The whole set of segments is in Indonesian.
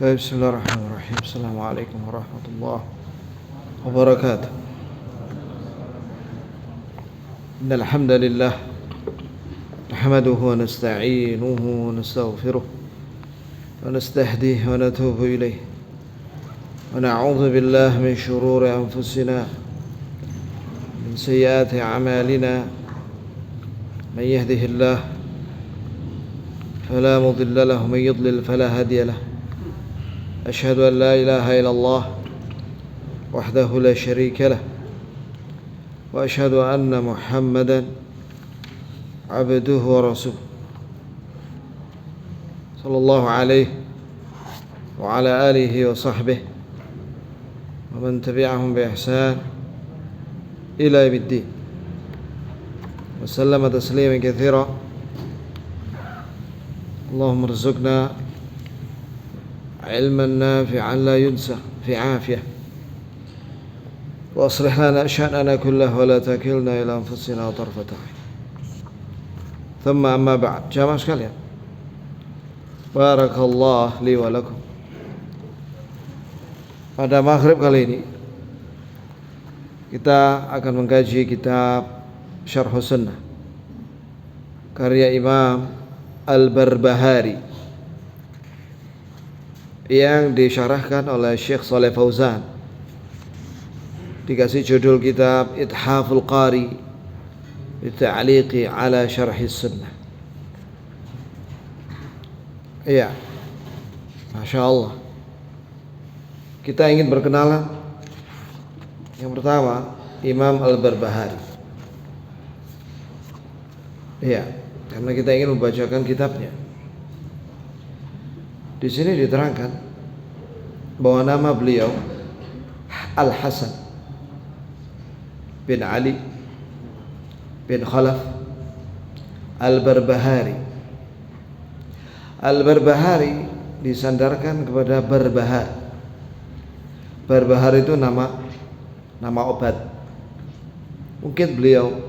بسم الله الرحمن الرحيم. السلام عليكم ورحمة الله وبركاته. إن الحمد لله نحمده ونستعينه ونستغفره ونستهديه ونتوب إليه ونعوذ بالله من شرور أنفسنا من سيئات أعمالنا. من يهده الله فلا مضل له ومن يضلل فلا هادي له. أشهد أن لا إله إلا الله وحده لا شريك له وأشهد أن محمدا عبده ورسوله صلى الله عليه وعلى آله وصحبه ومن تبعهم بإحسان إلى يوم الدين وسلم تسليما كثيرا. اللهم ارزقنا علما نافعا لا ينسى في عافية وأصلح لنا شأننا كله ولا تكلنا إلى أنفسنا طرفة عين. ثم أما بعد. Jamaah sekalian, barakallah li wa lakum. Pada maghrib kali ini kita akan mengkaji kitab Syarh Sunnah karya Imam Al-Barbahari yang disyarahkan oleh Syekh Shalih Fauzan, dikasih judul kitab Ithaful Qari Bita'liqi ala Syarhi Sunnah. Iya, Masya Allah. Kita ingin berkenalan. Yang pertama, Imam Al-Barbahari. Iya, karena kita ingin membacakan kitabnya. Di sini diterangkan bahwa nama beliau Al-Hasan bin Ali bin Khalaf Al-Barbahari. Al-Barbahari disandarkan kepada Barbahar. Barbahar itu nama obat. Mungkin beliau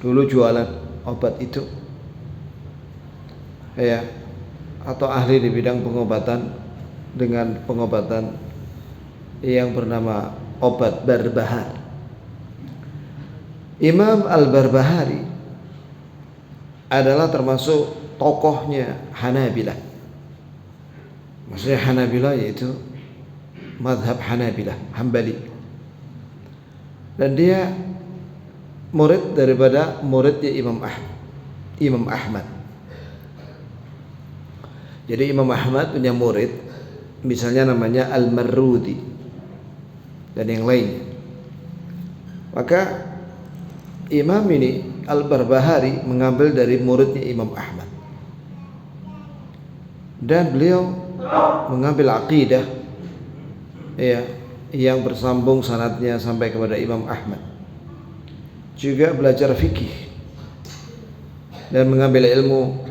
dulu jualan obat itu, ya, atau ahli di bidang pengobatan dengan pengobatan yang bernama obat Barbahar. Imam Al-Barbahari adalah termasuk tokohnya Hanabilah. Maksudnya Hanabilah yaitu mazhab Hanabilah, Hambali. Dan dia murid daripada muridnya Imam Ahmad. Jadi Imam Ahmad punya murid, misalnya namanya Al-Marrudi dan yang lainnya. Maka Imam ini Al-Barbahari mengambil dari muridnya Imam Ahmad, dan beliau mengambil akidah, ya, yang bersambung sanadnya sampai kepada Imam Ahmad. Juga belajar fikih dan mengambil ilmu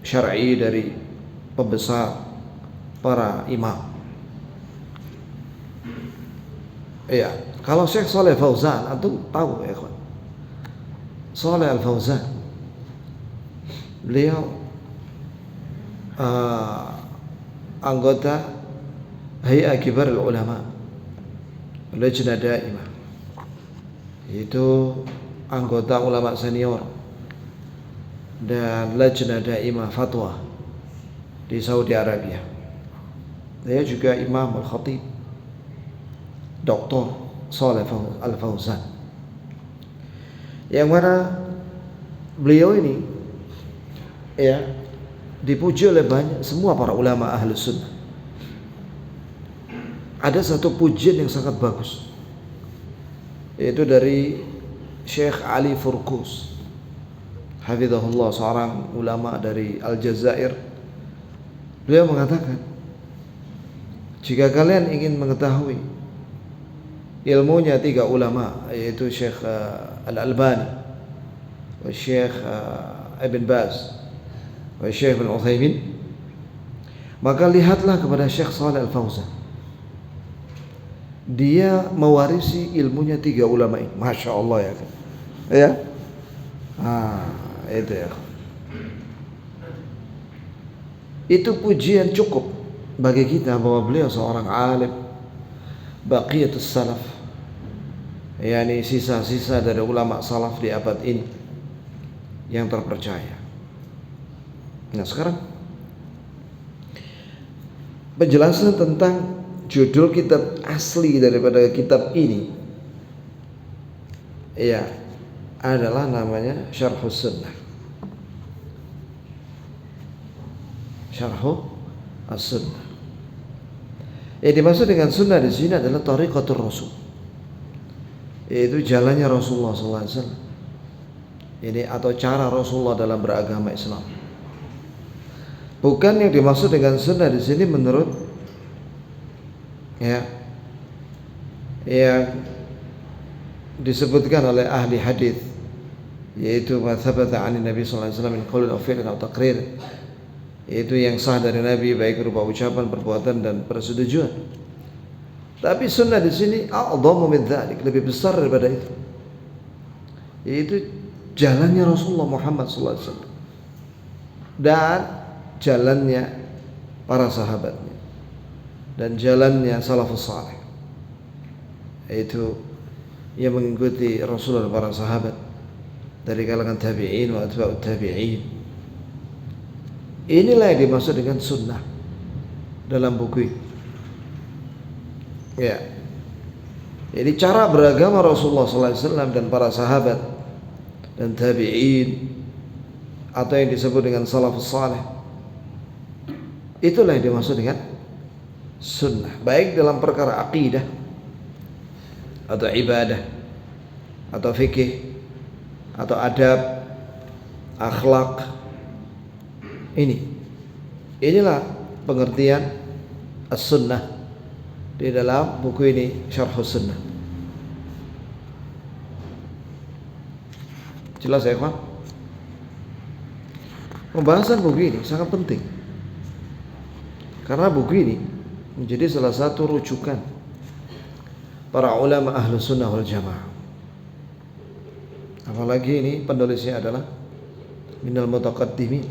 syar'i dari pembesar para imam. Iya, kalau Syekh Shalih Fauzan, antum tahu ya kawan, Shalih Al-Fauzan, beliau anggota Hay'ah Kibar Ulama, Lajnah Daimah, yaitu anggota ulama senior dan Lajnah Daimah Fatwa di Saudi Arabia. Dia juga Imam Al-Khatib, Dr. Shalih Al-Fauzan, yang mana beliau ini, ya, dipuji oleh semua para ulama ahli sunnah. Ada satu pujian yang sangat bagus, yaitu dari Syekh Ali Furkus hafizahullah, seorang ulama dari Aljazair. Beliau mengatakan, jika kalian ingin mengetahui ilmunya tiga ulama, yaitu Syekh Al-Albani, Syekh Ibn Baz, Syekh Ibn Uthaymin, maka lihatlah kepada Syekh Shalih Al-Fauzan. Dia mewarisi ilmunya tiga ulama ini. Masya Allah, ya kan? Ya, itu ya. Itu pujian cukup bagi kita bahwa beliau seorang alim baqiyatus salaf, yakni sisa-sisa dari ulama salaf di abad ini yang terpercaya. Nah, sekarang penjelasan tentang judul kitab asli daripada kitab ini ya adalah namanya Syarhus Sunnah. Syarhus Sunnah. Yang dimaksud dengan sunnah di sini adalah tariqatul Rasul, yaitu jalannya Rasulullah SAW. Ini atau cara Rasulullah dalam beragama Islam. Bukan yang dimaksud dengan sunnah di sini menurut ya yang disebutkan oleh ahli hadis, yaitu ma thabata 'an Nabi sallallahu alaihi wasallam min qaulin aw fi'lin aw taqrir, yaitu yang sah dari Nabi baik berupa ucapan, perbuatan dan persetujuan. Tapi sunnah di sini a'dhamu min dzalik, lebih besar daripada itu, yaitu jalannya Rasulullah Muhammad sallallahu alaihi wasallam dan jalannya para sahabatnya dan jalannya salafus saleh, yaitu yang mengikuti Rasulullah dan para sahabat dari kalangan tabi'in wa atba'ut tabi'in. Inilah yang dimaksud dengan sunnah dalam buku ini. Ya. Jadi cara beragama Rasulullah SAW dan para sahabat dan tabi'in atau yang disebut dengan salafus saleh, itulah yang dimaksud dengan sunnah, baik dalam perkara aqidah atau ibadah atau fikih atau adab, akhlak. Inilah pengertian as-sunnah di dalam buku ini, Syarhus Sunnah. Jelas ya, Pak? Pembahasan buku ini sangat penting karena buku ini menjadi salah satu rujukan para ulama ahlus sunnah wal jamaah. Apalagi ini penulisnya adalah minal mutaqaddimin,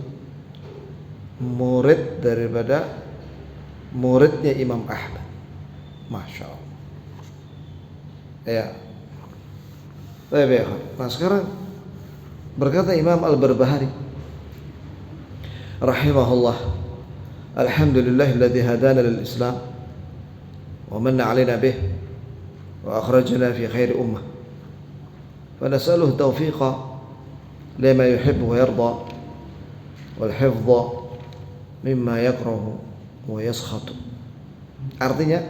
murid daripada muridnya Imam Ahmad. Masya Allah. Ya. Baik. Nah, sekarang berkata Imam Al-Barbahari rahimahullah, alhamdulillahilladzi hadana lil Islam wa manna 'alaina bih wa akhrajana fi khairi ummah, fa nas'aluhu tawfiqa lima yuhibbu wa yarda wal hifdha mimma yakrahu wa yaskhatu. Artinya,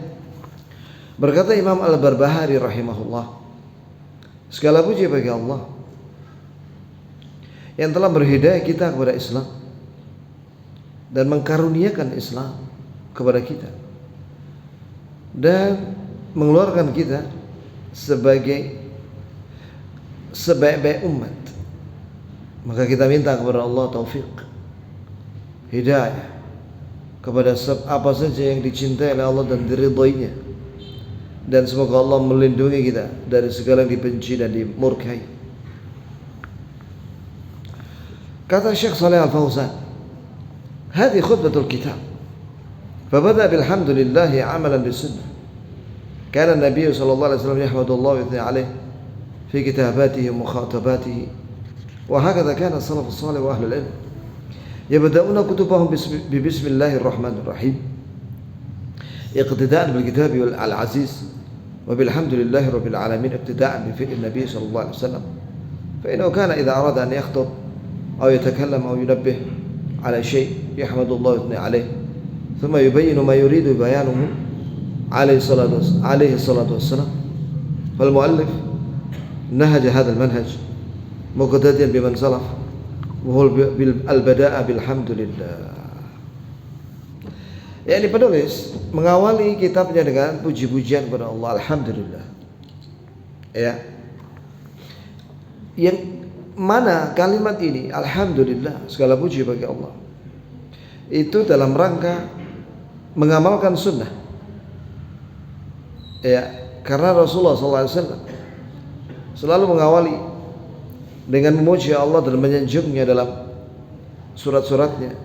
berkata Imam Al-Barbahari rahimahullah, segala puji bagi Allah yang telah berhidayah kita kepada Islam dan mengkaruniakan Islam kepada kita dan mengeluarkan kita sebagai sebaik-baik umat. Maka kita minta kepada Allah taufik, hidayah kepada apa saja yang dicintai oleh Allah dan diridhoinya, dan semoga Allah melindungi kita dari segala yang dibenci dan dimurkai. Kata Syekh Shalih Al-Fauzan, "Hadhi khutbatul kitab. Fabada bilhamdulillah amalan bisunnah. Kana an-nabiy sallallahu alaihi wasallam yahmadullah wa yuthni alayhi fi kitabatihi wa mukhatabatihi, wa hakadha kana as-salafus salih wa ahlul ilm yabda'una kutubahum bismillahir rahmanir rahim iqtida'an bil kitabi wal aziz wa bilhamdulillahi rabbil alamin iqtida'an bi fi'l an-nabiy sallallahu alaihi wasallam. Fa innahu kana idza arada an yakhutub aw yatakallam aw yunabbih ala shay' yahmadullah wa yuthni alayhi ثم يبين ما يريد بيانه عليه الصلاة والسلام. فالمؤلف نهج هذا المنهج مقتديا بمن سلف وهو البداء بالحمد لله. Yani penulis mengawali kitabnya dengan puji-pujian kepada Allah, alhamdulillah. Ya. Yang mana kalimat ini, alhamdulillah, segala puji bagi Allah, itu dalam rangka mengamalkan sunnah. Ya, karena Rasulullah SAW selalu mengawali dengan memuji Allah dan menyanjungnya dalam surat-suratnya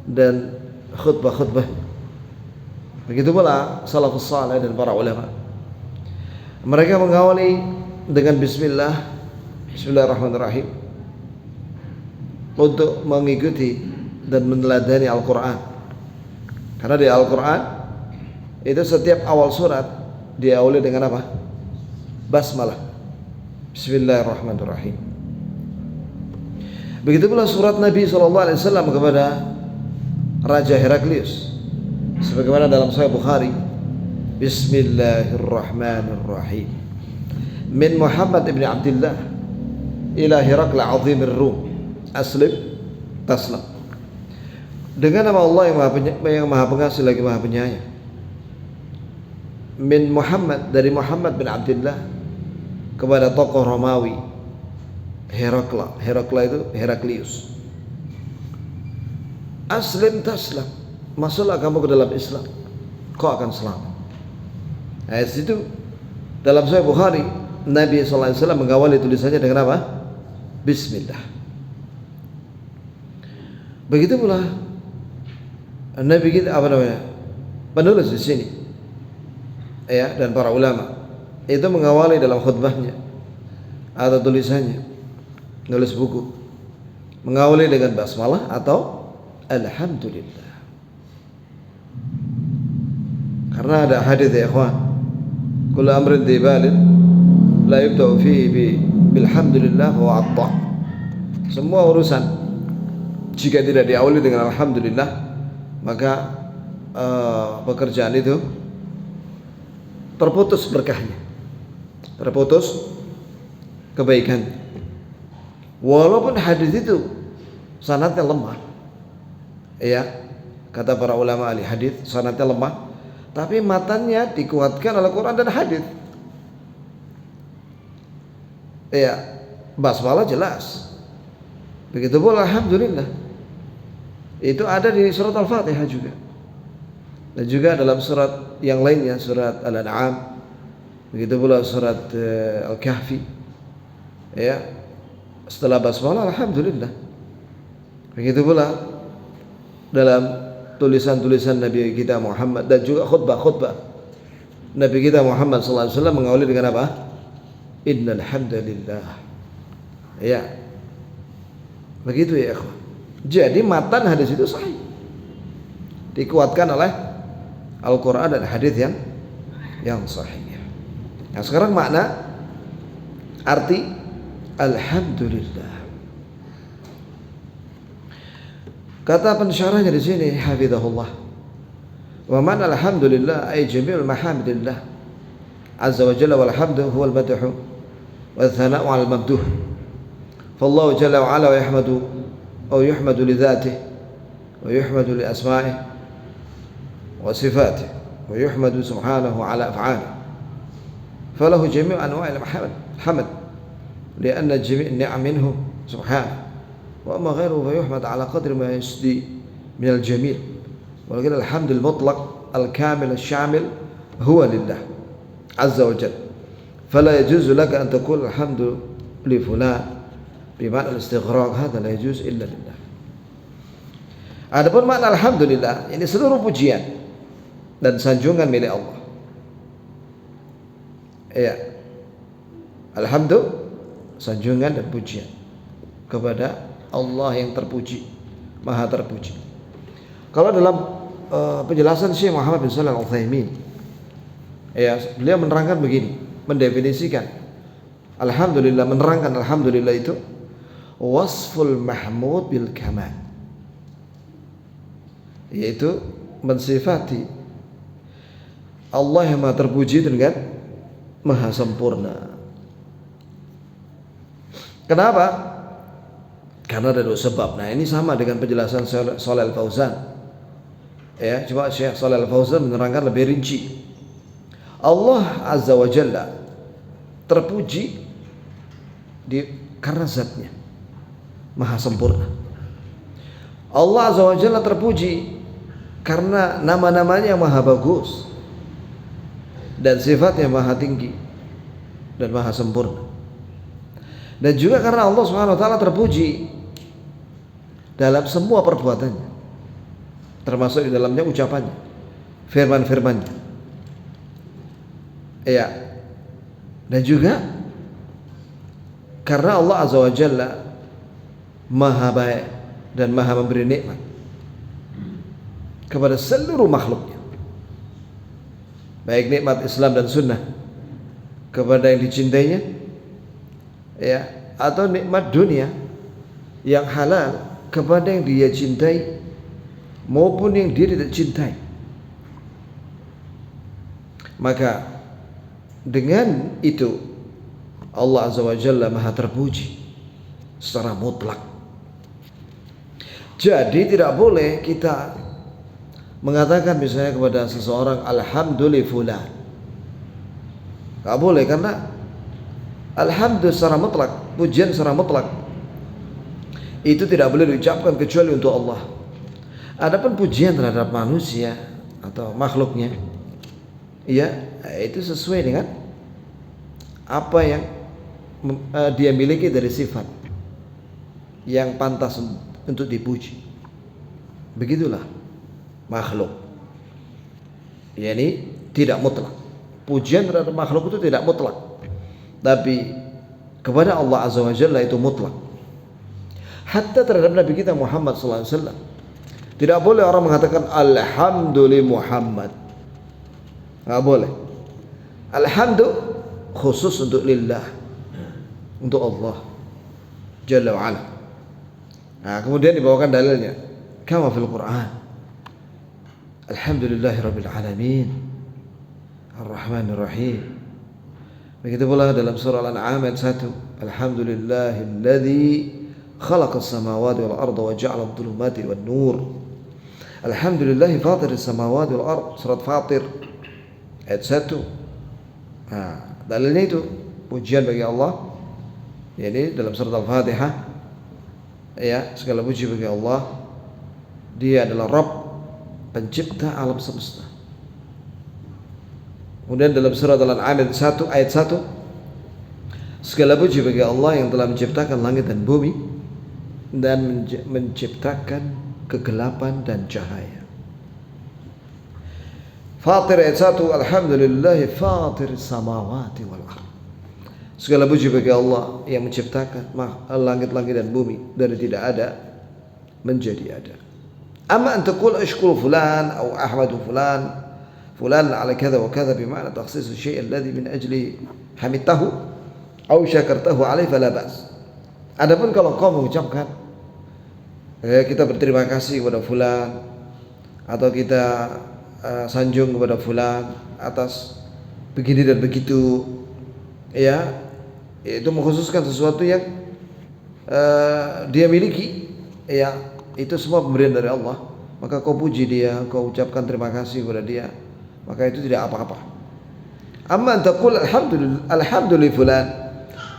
dan khutbah-khutbah. Begitu pula salafus saleh dan para ulama. Mereka mengawali dengan Bismillahirrahmanirrahim untuk mengikuti dan meneladani Al-Quran. Karena di Al-Quran itu setiap awal surat diawali dengan apa? Basmalah. Bismillahirrahmanirrahim. Begitu pula surat Nabi SAW kepada Raja Heraklius, sebagaimana dalam Sahih Bukhari, Bismillahirrahmanirrahim. Min Muhammad ibn Abdullah ila Herakl azimir Rum, aslim taslam. Dengan nama Allah yang maha pengasih lagi maha penyayang. Min Muhammad, dari Muhammad bin Abdullah kepada tokoh Romawi Herakla itu Heraklius. Aslim taslam, masuklah kamu ke dalam Islam, kau akan selamat. Ayat itu dalam Sahih Bukhari, Nabi SAW mengawali tulisannya dengan apa? Bismillah. Begitu pula Nabi kita penulis di sini, ya, dan para ulama itu mengawali dalam khutbahnya atau tulisannya, nulis buku, mengawali dengan basmalah atau alhamdulillah. Karena ada hadis ya ikhwan, kullu amrin dibalin la yubda'u fihi bilhamdulillah wa atta. Semua urusan jika tidak diawali dengan alhamdulillah, maka pekerjaan itu terputus berkahnya, terputus kebaikan. Walaupun hadis itu sanadnya lemah, ya, kata para ulama ahli hadis, sanadnya lemah, tapi matanya dikuatkan oleh Quran dan hadis. Ya, basmalah jelas. Begitu pula alhamdulillah. Itu ada di surat Al-Fatihah juga. Dan juga dalam surat yang lainnya, surat Al-An'am, begitu pula surat Al-Kahfi. Ya, setelah basmalah alhamdulillah. Begitu pula dalam tulisan-tulisan Nabi kita Muhammad dan juga khutbah-khutbah Nabi kita Muhammad SAW mengawali dengan apa? Innal hamdalillah. Ya. Begitu ya ikhwan. Jadi matan hadis itu sahih, dikuatkan oleh Al-Quran dan hadis yang sahih. Nah, sekarang makna arti alhamdulillah. Kata pensyarahnya di sini, hafizahullah, wa man alhamdulillah ay jami'ul mahamidillah azza wa jalla, wal hamdu huwa al-madhu wa thana'u 'ala al-mamduh. Fallahu jalla wa 'ala yuhmadu li dhatihi wa yuhmadu li asma'ihi wa sifatihi wa yuhmadu subhanahu 'ala af'alihi. Falahu jami'u anwa'il hamd li'anna jami' an-ni'am minhu subhanahu. وأما غيره فيحمد على قدر ما يسدي من الجميل، ولكن الحمد المطلق الكامل الشامل هو لله عز وجل، فلا يجوز لك أن تقول الحمد لفلان بمعنى الاستغراق، هذا لا يجوز إلا لله. Adapun makna alhamdulillah, ini seluruh pujian dan sanjungan milik Allah. Ya, alhamdulillah, sanjungan dan pujian kepada Allah yang terpuji, maha terpuji. Kalau dalam penjelasan Syekh Muhammad bin Shalih Al-Utsaimin, ya, beliau menerangkan begini, mendefinisikan alhamdulillah, menerangkan alhamdulillah itu wasful mahmud bil kamal, yaitu mensifati Allah yang maha terpuji dengan maha sempurna. Kenapa? Karena ada dua sebab. Nah, ini sama dengan penjelasan Shalih Al-Fauzan. Ya, cuma Syekh Shalih Al-Fauzan menerangkan lebih rinci. Allah Azza wa Jalla terpuji karena zatnya maha sempurna. Allah Azza wa Jalla terpuji karena nama-namanya maha bagus dan sifatnya maha tinggi dan maha sempurna. Dan juga karena Allah Subhanahu wa taala terpuji dalam semua perbuatannya, termasuk di dalamnya ucapannya. firman-firman-Nya. Ya. Dan juga karena Allah Azza wa Jalla Maha baik dan Maha memberi nikmat kepada seluruh makhluknya, baik nikmat Islam dan Sunnah kepada yang dicintainya, ya, atau nikmat dunia yang halal kepada yang dia cintai maupun yang dia tidak cintai. Maka dengan itu Allah Azza wa Jalla Maha terpuji secara mutlak. Jadi tidak boleh kita mengatakan misalnya kepada seseorang alhamdulillah fulan. Tidak boleh, karena alhamdulillah secara mutlak, pujian secara mutlak itu tidak boleh diucapkan kecuali untuk Allah. Adapun pujian terhadap manusia atau makhluknya, ya, itu sesuai dengan apa yang dia miliki dari sifat yang pantas untuk dipuji. Begitulah makhluk. Yani tidak mutlak. Pujian terhadap makhluk itu tidak mutlak. Tapi kepada Allah Azza wa Jalla itu mutlak. Hatta terhadap Nabi kita Muhammad sallallahu alaihi wasallam tidak boleh orang mengatakan alhamdulillah Muhammad. Enggak boleh. Alhamdulillah khusus untuk lillah, untuk Allah Jalla wa ala. Nah, kemudian dibawakan dalilnya kama fil Quran. Alhamdulillahirabbil alamin Ar-Rahmanir Rahim. Begitu pula dalam surah Al-An'am ayat 1, Alhamdulillahilladzi khalaqas samawati wal arda wa ja'ala adh-dhulumati wan nur. Alhamdulillahi fatiris samawati wal ard. Surat Fatir ayat 1. Nah, dalilnya itu pujian bagi Allah. Jadi dalam surat Al-Fatihah, ya, segala puji bagi Allah. Dia adalah Rabb, pencipta alam semesta. Kemudian dalam surat Al-An'am ayat 1, segala puji bagi Allah yang telah menciptakan langit dan bumi dan menciptakan kegelapan dan cahaya. Fatir ayat 1, Alhamdulillahi fatir samawati wal ard. Segala puji bagi Allah yang menciptakan langit-langit dan bumi dari tidak ada menjadi ada. Amma an taqul ashkuru fulan atau ahmadu fulan ala kadza wa kadza bima'na takhsis asy-syai' alladhi min ajli hamidtahu atau syakartahu alaihi fala ba's. Adapun kalau kau mengucapkan kita berterima kasih kepada fulan atau kita sanjung kepada fulan atas begini dan begitu, ya, itu mengkhususkan sesuatu yang dia miliki, ya, itu semua pemberian dari Allah, maka kau puji dia, kau ucapkan terima kasih kepada dia, maka itu tidak apa-apa. Amma taqul alhamdulillah fulan,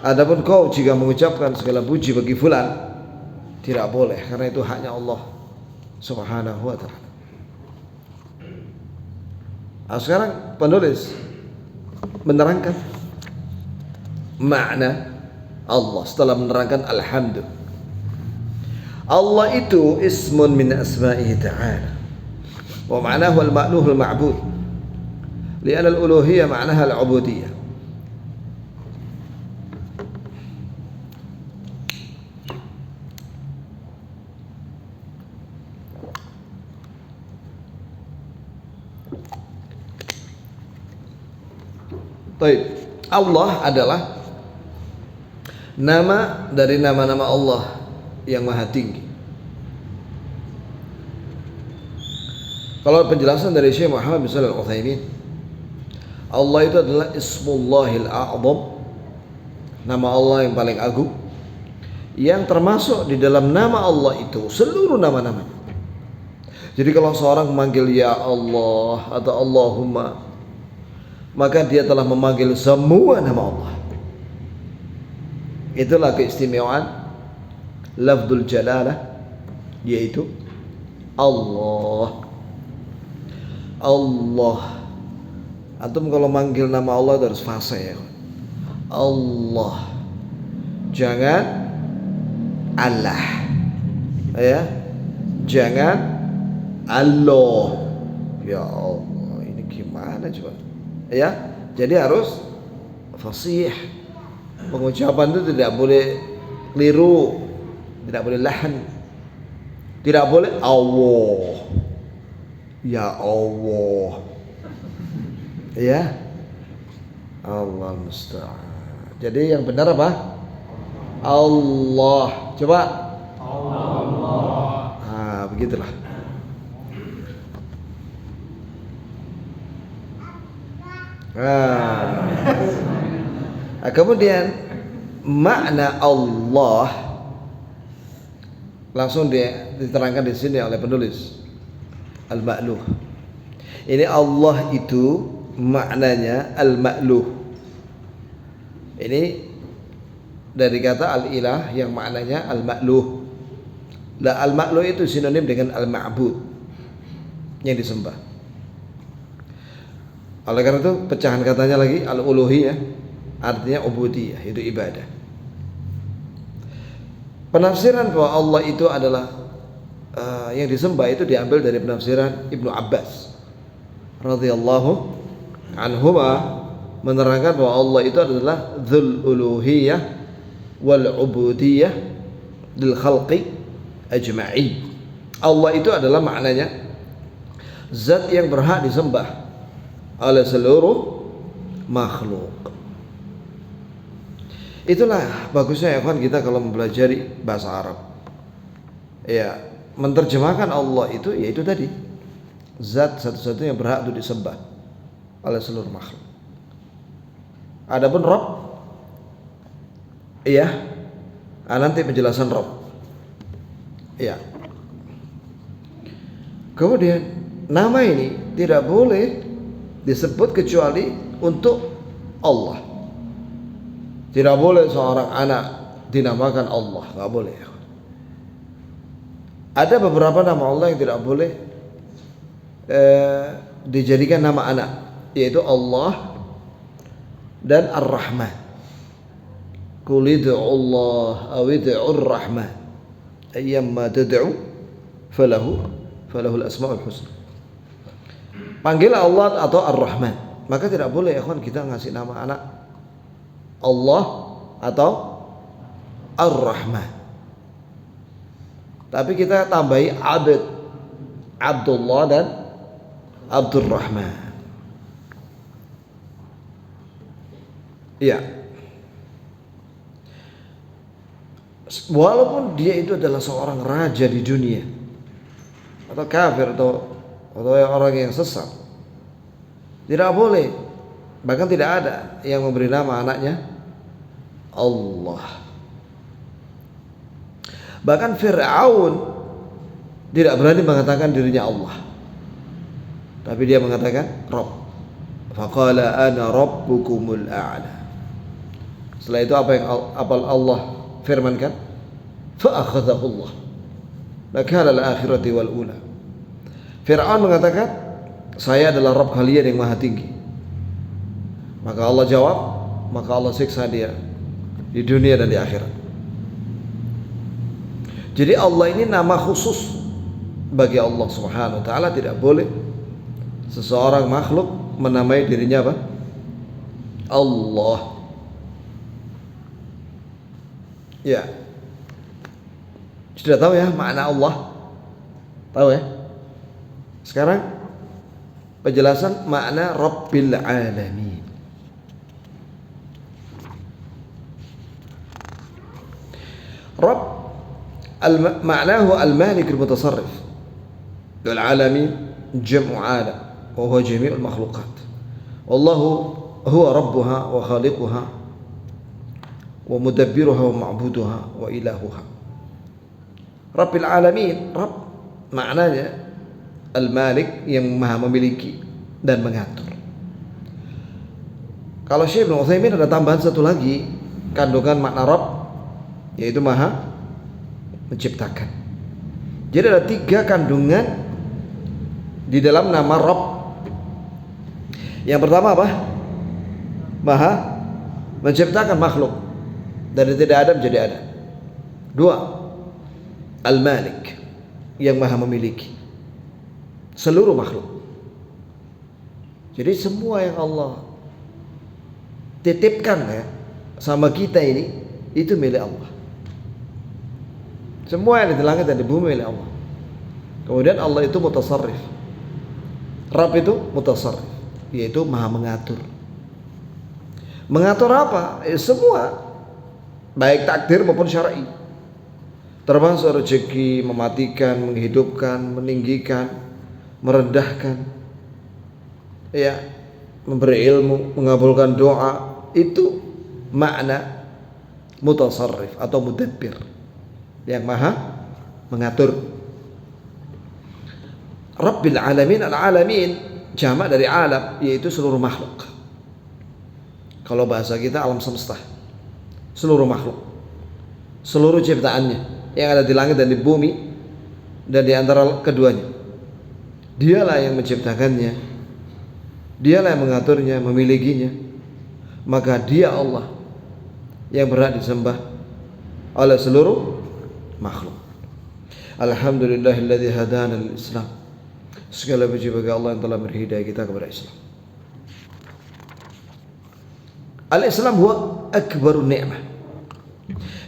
adapun kau jika mengucapkan segala puji bagi fulan, tidak boleh, karena itu haknya Allah Subhanahu wa ta'ala. Nah, sekarang penulis menerangkan makna Allah setelah menerangkan alhamdulillah. Allah itu ismun min asma'ihi ta'ala wa ma'nahu al-ma'luh al-ma'bud li'anna al-uluhiyah ma'naha al-'ubudiyah. Baik, Allah adalah nama dari nama-nama Allah yang maha tinggi. Kalau penjelasan dari Syekh Muhammad bin Shalih Al-Utsaimin, Allah itu adalah Ismullahil A'zam, nama Allah yang paling agung, yang termasuk di dalam nama Allah itu seluruh nama-namanya. Jadi kalau seorang memanggil ya Allah atau Allahumma, maka dia telah memanggil semua nama Allah. Itulah keistimewaan lafzul jalalah, yaitu Allah. Allah. Antum kalau manggil nama Allah harus fasih, ya. Allah. Jangan Allah. Ya. Jangan Allah. Ya Allah. Mana coba? Ya, jadi harus fasih. Pengucapan itu tidak boleh keliru, tidak boleh lahan, tidak boleh Allah, ya Allah, ya Allah musta'an. Jadi yang benar apa? Allah. Coba. Allah. Ah, begitulah. Nah, kemudian makna Allah langsung diterangkan di sini oleh penulis al-ma'luh. Ini Allah itu maknanya al-ma'luh. Ini dari kata al-ilah yang maknanya al-ma'luh. Lah al-ma'luh itu sinonim dengan al-ma'bud, yang disembah. Oleh karena itu pecahan katanya lagi al-uluhiyah, artinya ubudiyah, itu ibadah. Penafsiran bahwa Allah itu adalah yang disembah itu diambil dari penafsiran Ibnu Abbas radhiyallahu anhuma, menerangkan bahwa Allah itu adalah dzul uluhiyah wal ubudiyah lil khalqi ajma'in. Allah itu adalah maknanya zat yang berhak disembah oleh seluruh makhluk. Itulah bagusnya ya kan kita kalau mempelajari bahasa Arab. Ya, menerjemahkan Allah itu yaitu tadi zat satu-satunya yang berhak untuk disembah oleh seluruh makhluk. Adapun Rabb, iya, nanti penjelasan Rabb. Iya. Kemudian nama ini tidak boleh disebut kecuali untuk Allah. Tidak boleh seorang anak dinamakan Allah, nggak boleh. Ada beberapa nama Allah yang tidak boleh dijadikan nama anak, yaitu Allah dan Ar-Rahman. Qul ud'u Allah aw ud'u Ar-Rahman ayyamma tad'u falahul asmaul husna. Panggil Allah atau Ar-Rahman. Maka tidak boleh ya kawan kita ngasih nama anak Allah atau Ar-Rahman. Tapi kita tambahi Abd, Abdullah dan Abdurrahman. Iya. Walaupun dia itu adalah seorang raja di dunia, atau kafir atau orang yang sesat, tidak boleh, bahkan tidak ada yang memberi nama anaknya Allah. Bahkan Fir'aun tidak berani mengatakan dirinya Allah, tapi dia mengatakan Rabb. Faqala ana rabbukumul a'la. Setelah itu apa yang Allah firmankan? Fa'akhadhahu Allah nakala al-akhirati wal ula. Fir'aun mengatakan, saya adalah Rabb kalian yang maha tinggi. Maka Allah jawab, maka Allah siksa dia di dunia dan di akhirat. Jadi Allah ini nama khusus bagi Allah Subhanahu wa ta'ala. Tidak boleh seseorang makhluk menamai dirinya apa? Allah. Ya. Sudah tahu ya makna Allah? Tahu ya? Sekarang penjelasan makna Rabbil Alamin. Rabb ma'nahu al-Malik al-Mutasarrif. Al-Alamin jam'u 'alam wa huwa jami'ul makhluqat. Wallahu huwa rabbuha wa khaliquha wa mudabbiruha wa ma'buduha wa ilahuha. Rabbil Alamin, Rabb maknanya Al-Malik yang maha memiliki dan mengatur. Kalau Syekh Ibnu Utsaimin ada tambahan satu lagi kandungan makna Rabb, yaitu maha menciptakan. Jadi ada 3 kandungan di dalam nama Rabb. Yang pertama apa? Maha menciptakan makhluk dari tidak ada menjadi ada. 2, Al-Malik yang maha memiliki seluruh makhluk. Jadi semua yang Allah titipkan ya sama kita ini itu milik Allah. Semua yang di langit dan di bumi milik Allah. Kemudian Allah itu mutasarrif. Rabb itu mutasarrif, yaitu maha mengatur. Mengatur apa? Semua, baik takdir maupun syar'i. Termasuk rezeki, mematikan, menghidupkan, meninggikan, merendahkan, ya, memberi ilmu, mengabulkan doa, itu makna mutasarrif atau mudabbir, yang maha mengatur. Rabbil alamin, al-alamin jamak dari alam, yaitu seluruh makhluk. Kalau bahasa kita alam semesta, seluruh makhluk, seluruh ciptaannya yang ada di langit dan di bumi dan di antara keduanya. Dialah yang menciptakannya, dialah yang mengaturnya, memilikinya. Maka dia Allah yang berhak disembah oleh seluruh makhluk. Alhamdulillahilladzi hadana lil Islam. Segala puji bagi Allah yang telah berhidayah kita kepada Islam. Al-Islam huwa akbarun ni'mah.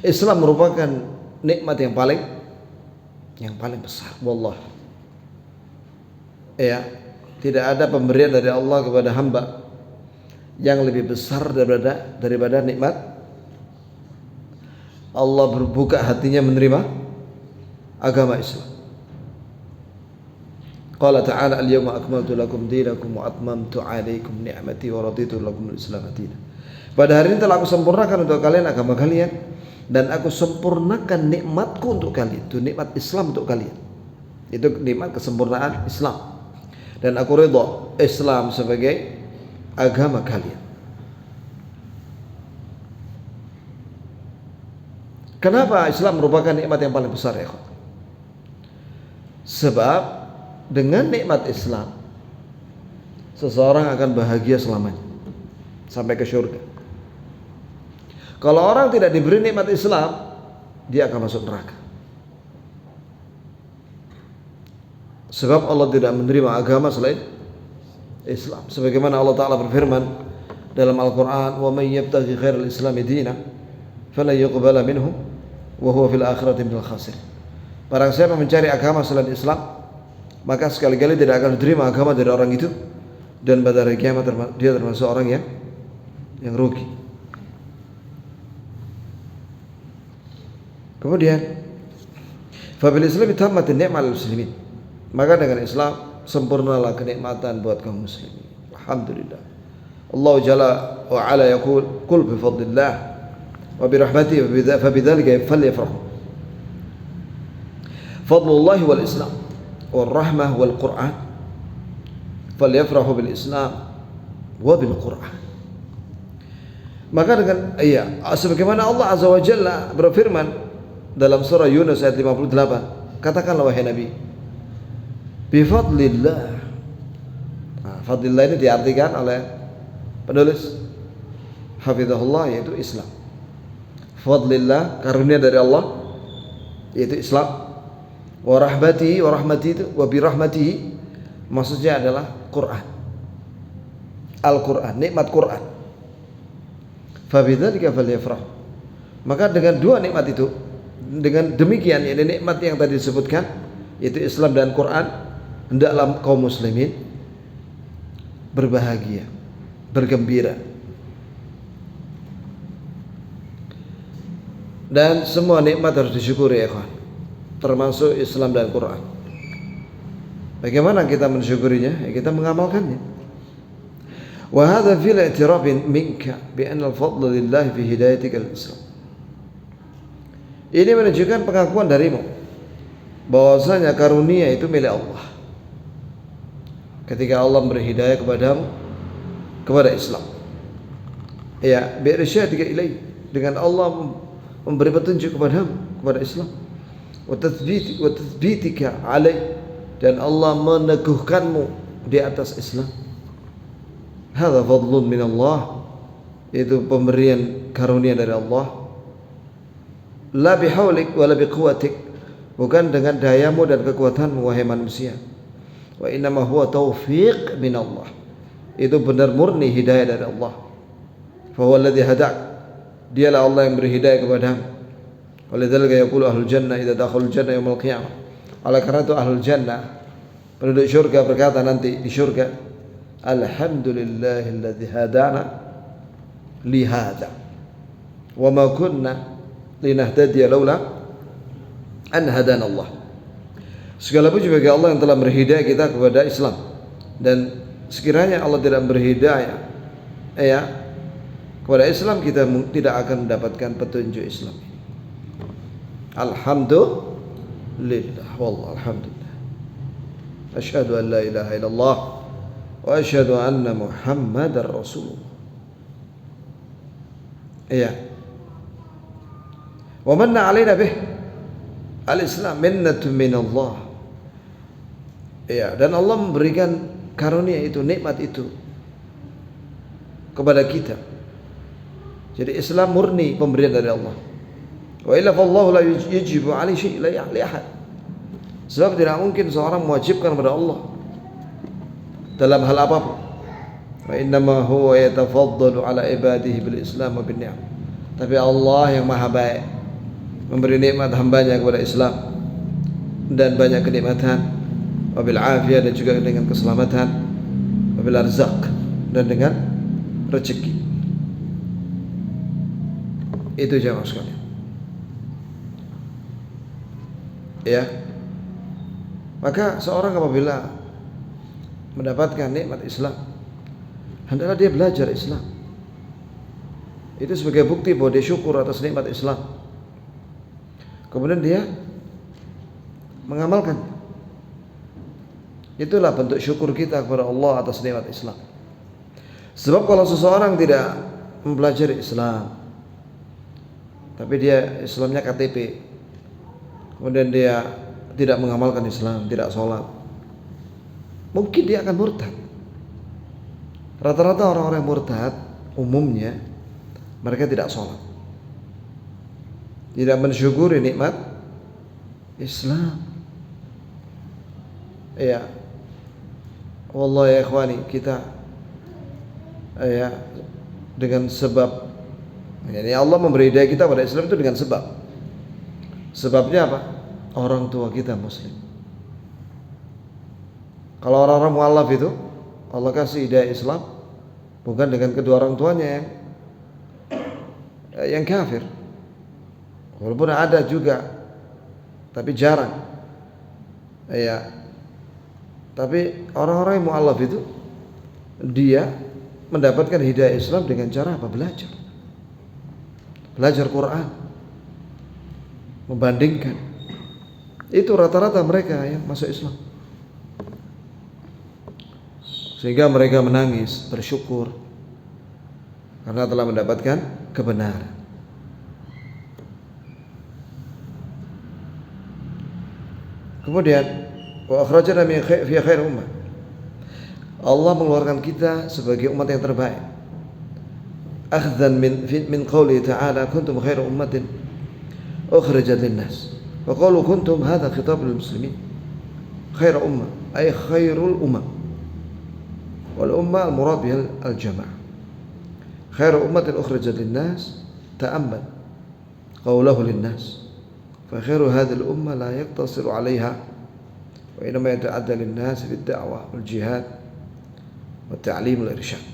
Islam merupakan nikmat yang paling besar. Wallah. Ya, tidak ada pemberian dari Allah kepada hamba yang lebih besar daripada nikmat Allah berbuka hatinya menerima agama Islam. Qala ta'ala al-yawma akmaltu lakum dinakum wa atmamtu 'alaikum ni'mati wa raditu lakum al-Islam dinan. Pada hari ini telah aku sempurnakan untuk kalian agama kalian dan aku sempurnakan nikmatku untuk kalian. Itu nikmat Islam untuk kalian. Itu nikmat kesempurnaan Islam. Dan aku ridha Islam sebagai agama kalian. Kenapa Islam merupakan nikmat yang paling besar ya? Sebab dengan nikmat Islam seseorang akan bahagia selamanya sampai ke surga. Kalau orang tidak diberi nikmat Islam, dia akan masuk neraka. Sebab Allah tidak menerima agama selain Islam. Sebagaimana Allah Ta'ala berfirman dalam Al-Quran, وَمَنْ يَبْتَغِي خَيْرَ الْإِسْلَامِ دِينًا فَلَنْ يُقْبَلَ مِنْهُ وَهُوَ فِي الْآخِرَةِ مِنَ الْخَاسِرِينَ. Barang siapa mencari agama selain Islam, maka sekali-kali tidak akan diterima agama dari orang itu, dan pada hari kiamat dia termasuk orang yang rugi. Kemudian, fabil Islam tammatin ni'mal muslimin. Maka dengan Islam sempurnalah kenikmatan buat kaum muslimin. Alhamdulillah. Allah Jalla wa Ala yaqul, "Qul bi fadlillah wa bi rahmatihi fa bidzalika falyafrahu." Fadlullah wal Islam wal rahmah wal Quran. Falyafrahu bil Islam wa bil Quran. Maka dengan sebagaimana Allah Azza wa Jalla berfirman dalam surah Yunus ayat 58, katakanlah wahai Nabi, bi fadlillah. Fadlillah ini diartikan oleh penulis hafizahullah yaitu Islam. Fadlillah, karunia dari Allah yaitu Islam. Wa rahmatihi, wa rahmatihi itu wa bi rahmatihi maksudnya adalah Quran. Al-Quran, nikmat Quran. Fa bidzalika falyafrah. Maka dengan dua nikmat itu, dengan demikian ini nikmat yang tadi disebutkan yaitu Islam dan Quran, hendaklah kaum muslimin berbahagia, bergembira. Dan semua nikmat harus disyukuri ya kawan, termasuk Islam dan Quran. Bagaimana kita mensyukurinya? Ya, kita mengamalkannya. Wa hadha fil i'tiraf minka bi anna al-fadla lillah fi hidayatika al-Islam. Ini menunjukkan pengakuan darimu bahwasanya karunia itu milik Allah. Ketika Allah memberi hidayah kepadamu kepada Islam. Ya, bi irsyadika ilaihi, dengan Allah memberi petunjuk kepadamu kepada Islam. Wa tathbitika alaihi, dan Allah meneguhkanmu di atas Islam. Hadza fadlun min Allah, itu pemberian karunia dari Allah. La bihaulik wa la biquwatik, bukan dengan dayamu dan kekuatanmu wahai manusia. Wa innama huwa taufiq min Allah, itu benar murni hidayah dari Allah. Fa huwa alladhi hadak, dialah Allah yang beri hidayah kepadamu. Walidzalika yaqulu ahlul jannah idza dakhalul jannah yaumil qiyamah. Oleh karena itu ahlul jannah, penduduk syurga berkata nanti di syurga, alhamdulillahilladzi hadana li hadza wa ma kunna linahtadiya laula an hadana Allah. Segala puji bagi Allah yang telah berhidayah kita kepada Islam, dan sekiranya Allah tidak berhidayah kepada Islam, kita tidak akan mendapatkan petunjuk Islam. Alhamdulillah, wallah alhamdulillah. Asyhadu an la ilaha illallah wa asyhadu anna Muhammadar Rasulullah. Wa manna 'alaina bih al-Islam minnatun min Allah. Dan Allah memberikan karunia itu, nikmat itu kepada kita. Jadi Islam murni pemberian dari Allah. Wa illa fallahu la yajibu 'alaihi syai' la li ahad. Sebab tidak mungkin seorang mewajibkan kepada Allah dalam hal apapun. Wa innama huwa yatafaddalu 'ala ibadihi bil Islam wa bin ni'am. Tapi Allah yang Maha Baik memberi nikmat hambanya kepada Islam dan banyak kenikmatan, wabil afiyah, dan juga dengan keselamatan, wabil arzaq, dan dengan rezeki. Itu jamaah sekalian. Maka seorang apabila mendapatkan nikmat Islam, hendaklah dia belajar Islam. Itu sebagai bukti bahwa dia syukur atas nikmat Islam. Kemudian dia mengamalkan. Itulah bentuk syukur kita kepada Allah atas nikmat Islam. Sebab kalau seseorang tidak mempelajari Islam, tapi dia Islamnya KTP, kemudian dia tidak mengamalkan Islam, tidak sholat, mungkin dia akan murtad. Rata-rata orang-orang murtad umumnya mereka tidak sholat, tidak mensyukuri nikmat Islam. Wallah ya ikhwani, kita dengan sebab Allah memberi hidayah kita pada Islam itu dengan sebab. Sebabnya apa? Orang tua kita muslim. Kalau orang-orang mu'allaf itu Allah kasih hidayah Islam bukan dengan kedua orang tuanya yang kafir. Walaupun ada juga, tapi jarang. Tapi orang-orang yang mu'allaf itu dia mendapatkan hidayah Islam dengan cara apa? Belajar Quran, membandingkan. Itu rata-rata mereka yang masuk Islam, sehingga mereka menangis bersyukur karena telah mendapatkan kebenaran. Kemudian wa akhrajana fi khair ummah, Allah mengeluarkan kita sebagai umat yang terbaik. Akhdan min qawli ta'ala kuntum khaira ummatin ukhrijat lin-nas. Wa qalu kuntum, hadha khitab lil muslimin. Khaira ummah ay khairul ummah. Wal ummah al murad biha al jamaah. Khaira ummatin ukhrijat lin-nas, ta'ammal qawluhu lin-nas. Fa khairu hadhihi al ummah la yaqtasiru 'alayha wa inma yata'adda lin-nas fi ad-da'wah wal jihad والتعليم والإرشاد.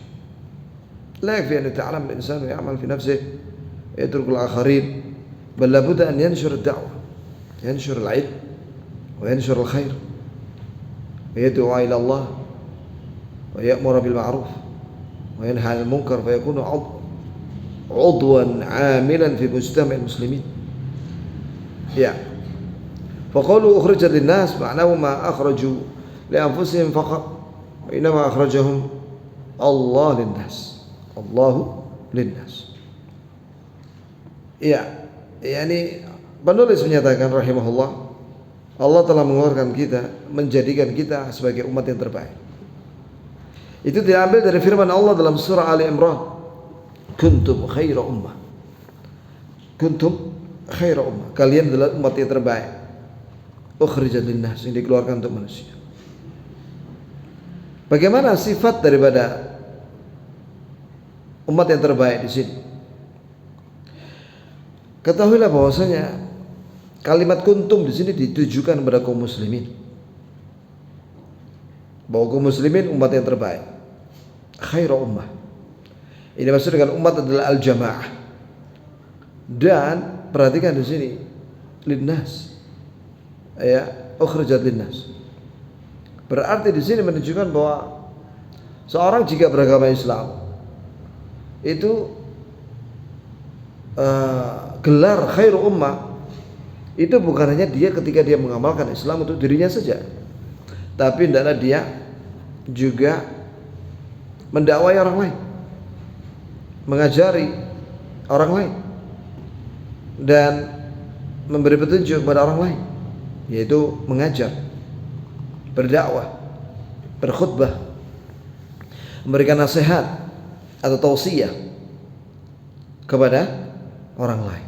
لا يكفي أن يتعلم الإنسان ويعمل في نفسه ويترك الآخرين، بل لابد أن ينشر الدعوة، ينشر العلم وينشر الخير ويدعو إلى الله ويأمر بالمعروف وينهى عن المنكر، فيكون عضوا عاملا في مجتمع المسلمين. فقولوا أخرجت للناس معناه ما أخرجوا لأنفسهم فقط، وإنما أخرجهم الله للناس. Penulis menyatakan rahimahullah, Allah telah mengeluarkan kita, menjadikan kita sebagai umat yang terbaik. Itu diambil dari firman Allah dalam surah Ali Imran, kuntum khaira ummah. Kuntum khaira ummah, kalian adalah umat yang terbaik. Ukhrijat linnas, yang dikeluarkan untuk manusia. Bagaimana sifat daripada umat yang terbaik di sini? Ketahuilah bahwasanya kalimat kuntum di sini ditujukan kepada kaum muslimin. Bahwa kaum muslimin umat yang terbaik, khairu ummah. Ini maksud dengan umat adalah al-jamaah. Dan perhatikan di sini, linnas, ya, ukhrijat linnas. Berarti di sini menunjukkan bahwa seorang jika beragama Islam itu gelar khairu ummah itu bukan hanya dia ketika dia mengamalkan Islam untuk dirinya saja, tapi hendaklah dia juga mendakwai orang lain, mengajari orang lain, dan memberi petunjuk kepada orang lain, yaitu mengajar, berdakwah, berkhutbah, memberikan nasihat atau tausiah kepada orang lain.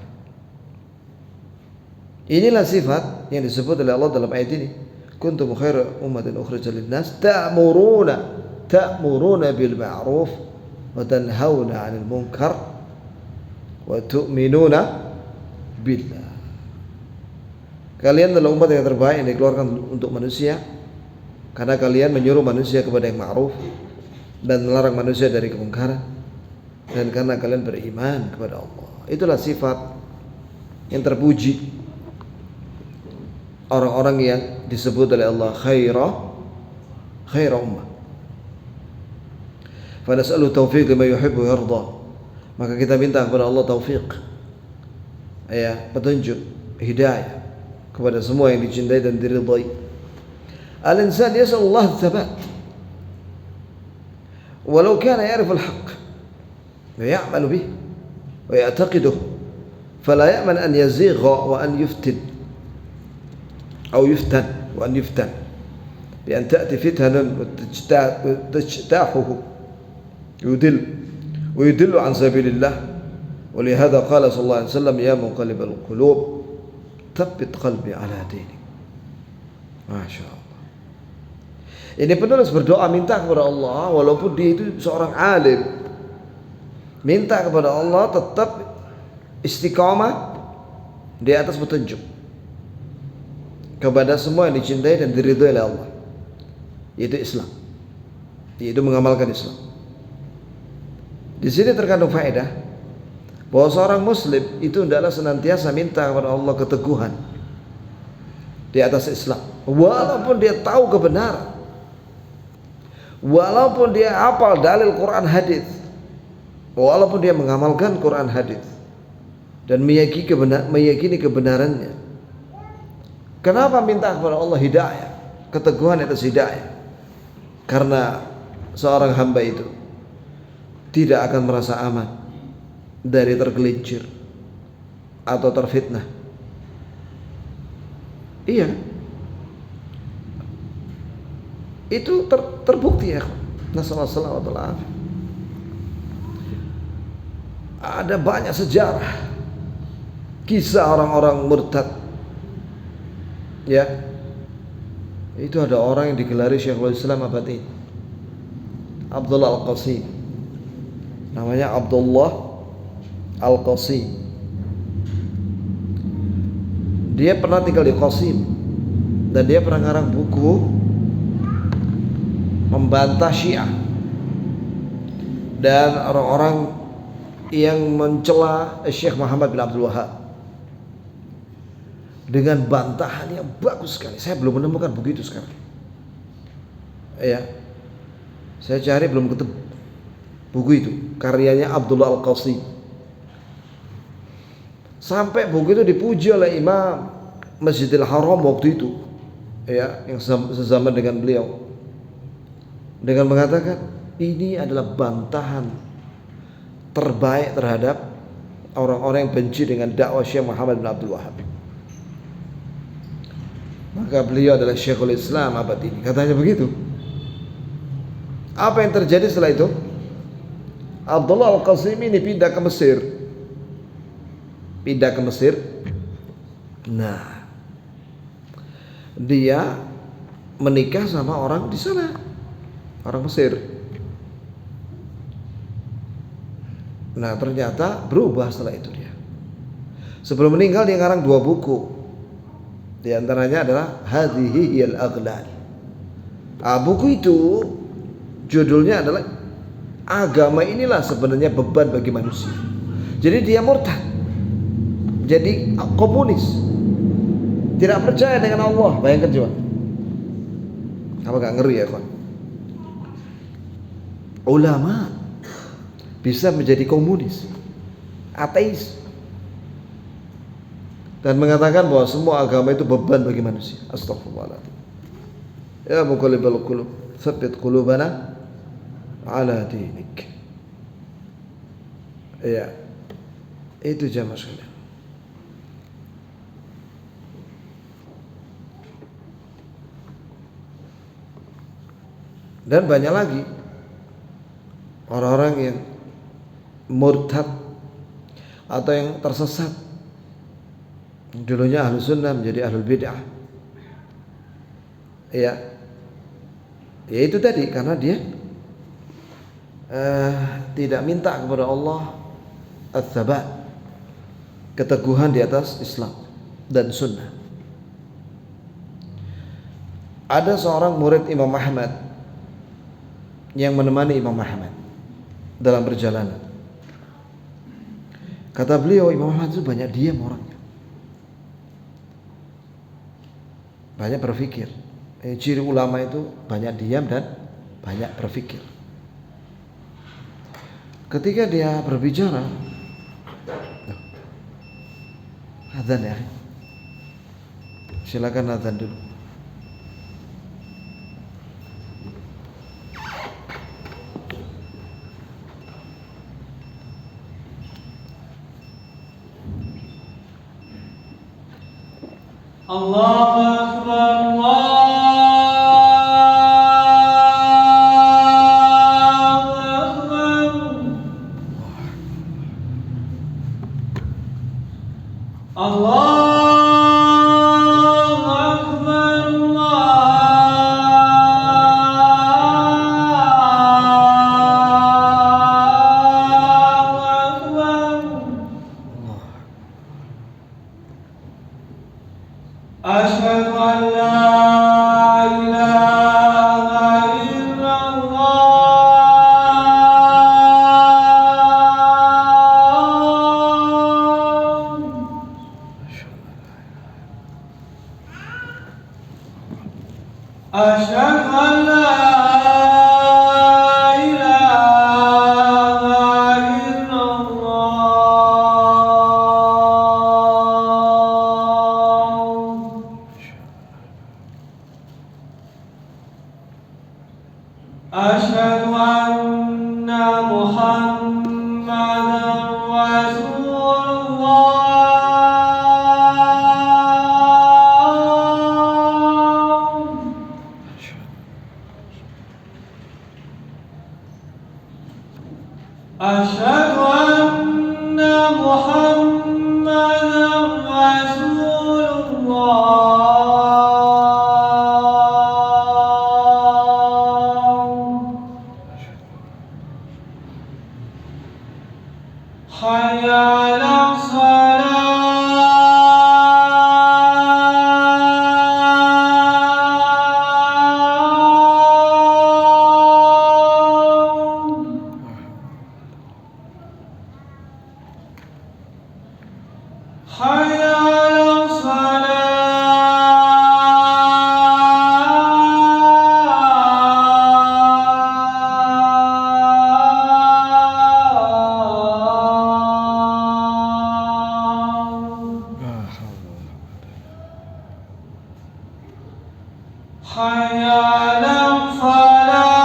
Inilah sifat yang disebut oleh Allah dalam ayat ini. Kuntum khairu ummatin ukhrijat lin-nas ta'muruna bil ma'ruf wa tanhauna 'anil munkar wa tu'minuna billah. Kalian adalah umat yang terbaik yang dikeluarkan untuk manusia, karena kalian menyuruh manusia kepada yang ma'ruf dan melarang manusia dari kemungkaran, dan karena kalian beriman kepada Allah. Itulah sifat yang terpuji orang-orang yang disebut oleh Allah khairu ummah. Fa nas'alu taufiq lima yuhibbu wa yarda. Maka kita minta kepada Allah taufiq, ya, petunjuk, hidayah kepada semua yang dicintai dan diridhai. Al-insan yas'alullah tsabat walau kana ya'rif al-haqq wa ya'malu bih wa ya'taqiduh fala ya'man an yazigha wa an yuftin wa an yuftan bi an ta'ti fitnatun tajtahuhu yudillu an sabilillah. Wa li hadha qala sallallahu alaihi wasallam ya muqallibal qulub thabbit qalbi ala dinik. Masya Allah. Ini penulis berdoa minta kepada Allah, walaupun dia itu seorang alim, minta kepada Allah tetap istiqamah di atas petunjuk kepada semua yang dicintai dan diridhai oleh Allah, yaitu Islam, yaitu mengamalkan Islam. Di sini terkandung faedah bahwa seorang muslim itu hendaklah senantiasa minta kepada Allah keteguhan di atas Islam, walaupun dia tahu kebenaran, walaupun dia hafal dalil Quran hadis, walaupun dia mengamalkan Quran hadis dan meyakini kebenarannya. Kenapa minta kepada Allah hidayah, keteguhan atas hidayah? Karena seorang hamba itu tidak akan merasa aman dari tergelincir atau terfitnah. Iya, itu terbukti ya. Nasallallahu alaihi wasallam. Ada banyak sejarah kisah orang-orang murtad. Ya, itu ada orang yang digelari Syekhul Islam abad ini, Abdullah Al-Qasim. Namanya Abdullah Al-Qasim. Dia pernah tinggal di Qasim dan dia pernah ngarang buku membantah Syiah dan orang-orang yang mencela Syekh Muhammad bin Abdul Wahab dengan bantahan yang bagus sekali. Saya belum menemukan buku itu sekarang. Ya, saya cari belum ketemu buku itu, karyanya Abdullah Al-Qasim. Sampai buku itu dipuji oleh Imam Masjidil Haram waktu itu, ya, yang sezaman dengan beliau, dengan mengatakan ini adalah bantahan terbaik terhadap orang-orang yang benci dengan dakwah Syekh Muhammad bin Abdul Wahab. Maka beliau adalah Syekhul Islam abad ini, katanya begitu. Apa yang terjadi setelah itu? Abdullah Al-Qasim ini pindah ke Mesir. Nah, dia menikah sama orang di sana, orang Mesir. Nah ternyata berubah setelah itu dia. Sebelum meninggal dia ngarang 2 buku. Di antaranya adalah Hadhihi Hiyal Aghlal. Buku itu judulnya adalah agama inilah sebenarnya beban bagi manusia. Jadi dia murtad, jadi komunis, tidak percaya dengan Allah. Bayangkan coba, apa gak ngeri ya kawan? Ulama bisa menjadi komunis, ateis, dan mengatakan bahwa semua agama itu beban bagi manusia. Astagfirullahaladzim. Ya muqallibal qulub, tsabbit qulubana ala dinik. Ya, itu jamaah sekalian. Dan banyak lagi orang-orang yang murtad atau yang tersesat. Dulunya ahlu sunnah menjadi ahlul bid'ah. Ya itu tadi karena dia tidak minta kepada Allah ats-tsabat, keteguhan di atas Islam dan sunnah. Ada seorang murid Imam Ahmad yang menemani Imam Ahmad dalam perjalanan. Kata beliau, Imam Ahmad itu banyak diam orangnya, banyak berpikir. Ciri ulama itu banyak diam dan banyak berpikir. Ketika dia berbicara, adzan ya, silakan adzan dulu. Allahu Akbar, Asyhadu an la ilaha illallah. Asyhadu an la Asyhadu anna Muhammadan Rasulullah. Asyhadu anna Muhammadan Rasulullah. Hayya 'alas salah. Hayya 'alas Hayya 'alal falah.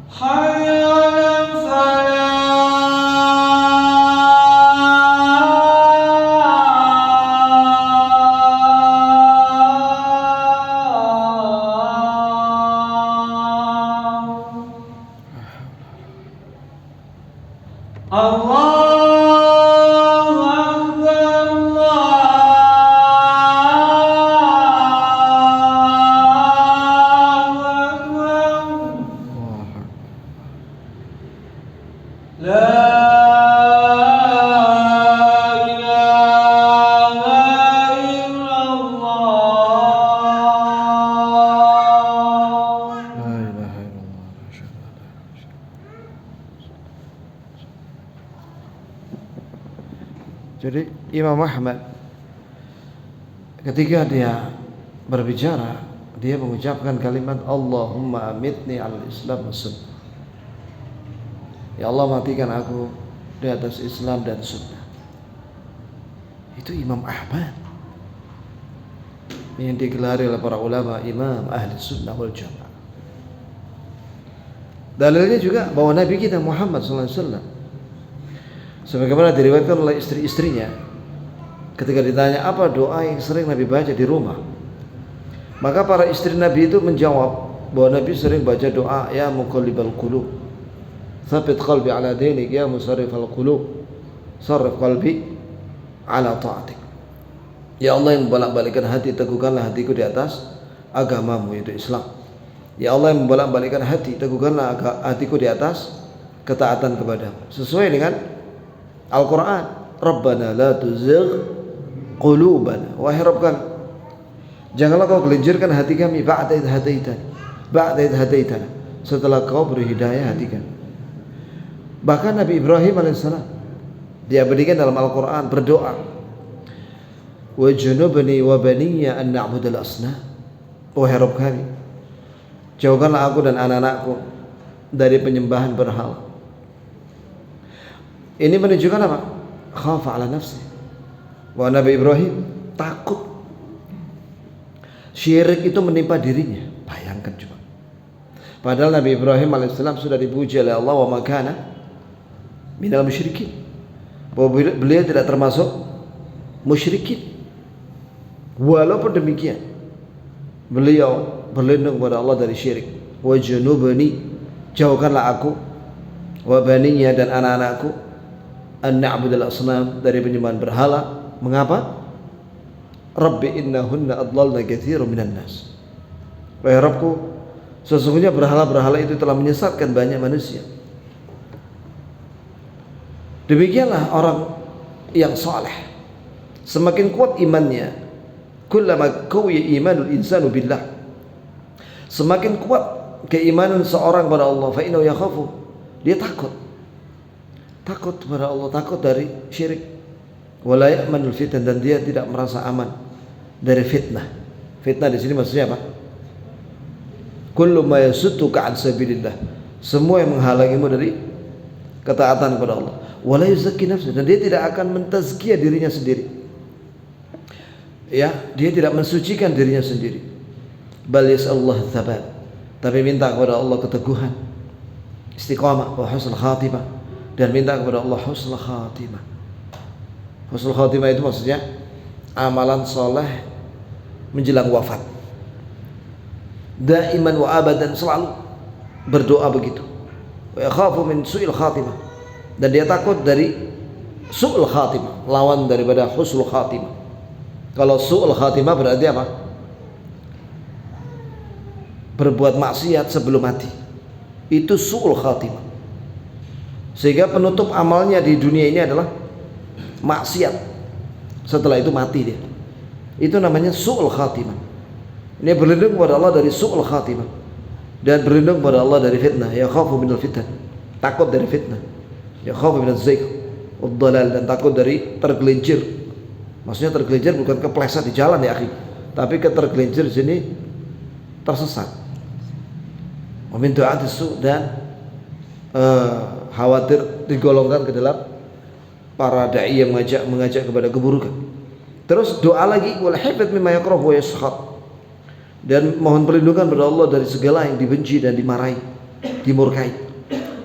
Hayya 'alal falah. Allahu Akbar, Allahu Akbar. La Jadi Imam Ahmad ketika dia berbicara, dia mengucapkan kalimat Allahumma amitni al-Islam wa sunnah. Ya Allah, matikan aku di atas Islam dan sunnah. Itu Imam Ahmad yang digelari oleh para ulama Imam Ahli Sunnah wal Jamaah. Dalilnya juga bahwa Nabi kita Muhammad SAW, sebagaimana diriwayatkan oleh istri-istrinya, ketika ditanya apa doa yang sering Nabi baca di rumah, maka para istri Nabi itu menjawab bahwa Nabi sering baca doa ya muqallibal qulub tsabbit qalbi ala dinik, ya musarrifal qulub sarrif qalbi ala ta'atik. Ya Allah yang membolak-balikkan hati, teguhkanlah hatiku di atas agamamu, yaitu Islam. Ya Allah yang membolak-balikkan hati, teguhkanlah hatiku di atas ketaatan kepadamu, sesuai dengan Al-Quran. Rabbana la tuzigh qulubana, wahai Rabb kami, janganlah kau gelincirkan hati kami ba'da idh hadaitana, setelah kau beri hidayah hati kami. Bahkan Nabi Ibrahim alaihissalam dia berikan dalam Al-Quran berdoa, wajnubni wa baniya an na'budal asnam, wahai Rabb kami, jauhkanlah aku dan anak-anakku dari penyembahan berhala. Ini menunjukkan apa? Khafa ala nafsi. Bahwa Nabi Ibrahim takut syirik itu menimpa dirinya. Bayangkan coba. Padahal Nabi Ibrahim alaihissalam sudah dipuji oleh Allah, wa makana minal musyrikin, bahwa beliau tidak termasuk musyrikin. Walaupun demikian, beliau berlindung kepada Allah dari syirik. Wajnubni, jauhkanlah aku, wa baniya, dan anak-anakku, an na'budal asnam, dari penyembahan berhala. Mengapa? Rabbi innahunna adlalna katsiran minan nas, wahai Rabbku, sesungguhnya berhala-berhala itu telah menyesatkan banyak manusia. Demikianlah orang yang saleh, semakin kuat imannya, kullama qawiya imanul insanu billah, semakin kuat keimanan seorang pada Allah, fa innahu yakhafu, dia takut kepada Allah, takut dari syirik. Wala ya'manul fitan, dan dia tidak merasa aman dari fitnah. Fitnah di sini maksudnya apa? Kullu ma yasudduka an sabilillah, semua yang menghalangimu dari ketaatan kepada Allah. Wala yuzakki nafsuhu, dan dia tidak akan mentazkiyah dirinya sendiri. Ya, dia tidak mensucikan dirinya sendiri. Bal yas'alullah tsabat, tapi minta kepada Allah keteguhan, istiqamah, wa husnul khatimah, dan minta kepada Allah husnul khatimah. Husnul khatimah itu maksudnya amalan soleh menjelang wafat. Daiman wa abadan, selalu berdoa begitu. Wa yakhafu min su'il khatimah, dan dia takut dari su'ul khatimah, lawan daripada husnul khatimah. Kalau su'ul khatimah berarti apa? Berbuat maksiat sebelum mati, itu su'ul khatimah. Sehingga penutup amalnya di dunia ini adalah maksiat, setelah itu mati dia. Itu namanya su'ul khatimah. Ini berlindung kepada Allah dari su'ul khatimah, dan berlindung kepada Allah dari fitnah. Ya khafu minal fitan, takut dari fitnah. Ya khafu minal zaygh wad dalal, dan takut dari tergelincir. Maksudnya tergelincir bukan kepleset di jalan ya akhi, tapi ketergelincir di sini tersesat. Wa min du'atis su', dan khawatir digolongkan ke dalam para dai yang mengajak kepada keburukan. Terus doa lagi, wal hifdz mimma yakrah wa yaskhat, dan mohon perlindungan kepada Allah dari segala yang dibenci dan dimarahi, dimurkai.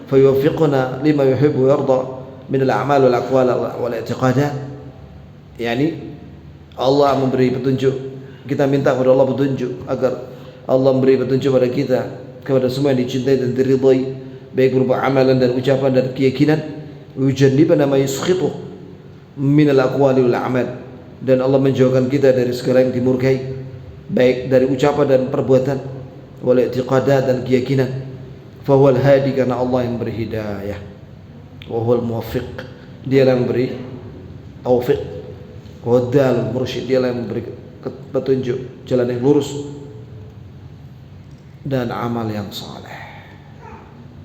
Fa yuwaffiquna lima yuhibbu wa yarda min al-a'mal wal aqwal wal i'tiqadat. Yani Allah memberi petunjuk, kita minta kepada Allah petunjuk, agar Allah memberi petunjuk pada kita kepada semua yang dicintai dan diridhai, baik berupa amalan dan ucapan dan keyakinan. yujannibana ma yuskhitu min al-aqwali wal a'mal, dan Allah menjauhkan kita dari segala yang dimurkai, baik dari ucapan dan perbuatan, wal i'tiqadat dan keyakinan. Fa huwal hadi, karena Allah yang beri hidayah, wa huwal muwaffiq, dia yang beri taufik, wa dal mursyid, dia yang memberi petunjuk jalan yang lurus dan amal yang saleh.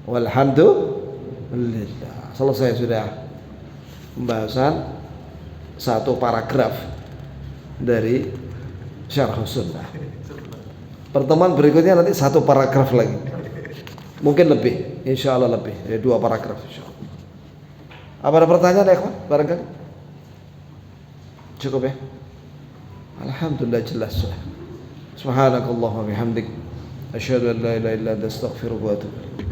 Walhamdulillah. Selesai sudah pembahasan satu paragraf dari Syarh Sunnah. Pertemuan berikutnya nanti satu paragraf lagi, mungkin lebih, insya Allah lebih dari 2 paragraf insya Allah. Apa ada pertanyaan ya kawan? Barangkali cukup ya. Alhamdulillah jelas sudah. Subhanakallahumma bihamdik, asyhadu an la ilaha illa anta, astaghfiruka wa atubu ilaik.